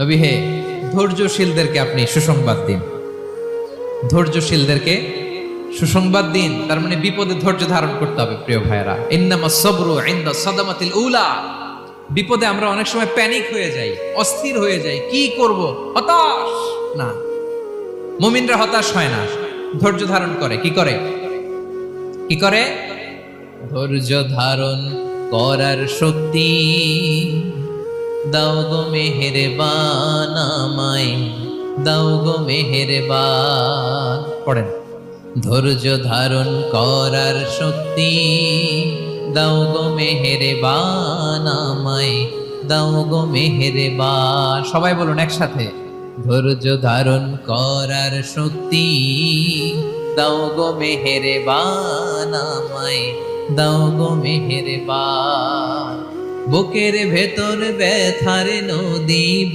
নবী হে, ধৈর্যশীলদেরকে আপনি সুসংবাদ দিন। ধৈর্যশীলদেরকে সুসংবাদ দিন, তার মানে বিপদে ধৈর্য ধারণ করতে হবে। প্রিয় ভাইয়েরা, ইন্নামাস সাবরু ইনদা সাদামাতিল উলা। বিপদে আমরা অনেক সময় প্যানিক হয়ে যাই, অস্থির হয়ে যাই, কি করব, হতাশ। না, মুমিনরা হতাশ হয় না, ধৈর্য ধারণ করে। কি করে? কি করে? ধৈর্য ধারণ করার শক্তি দাও গো মেহেরবান আমায়, দাও গো মেহেরবান। পড়েন, ধৈর্য ধারণ করার শক্তি দাও গো মেহেরবান আমায়, দাও গো মেহেরবান। সবাই বলুন একসাথে, ধৈর্য ধারণ করার শক্তি দাও গো মেহেরবান আমায়, দাও গো মেহেরবান। বুকের ভেতর ব্যথার নদী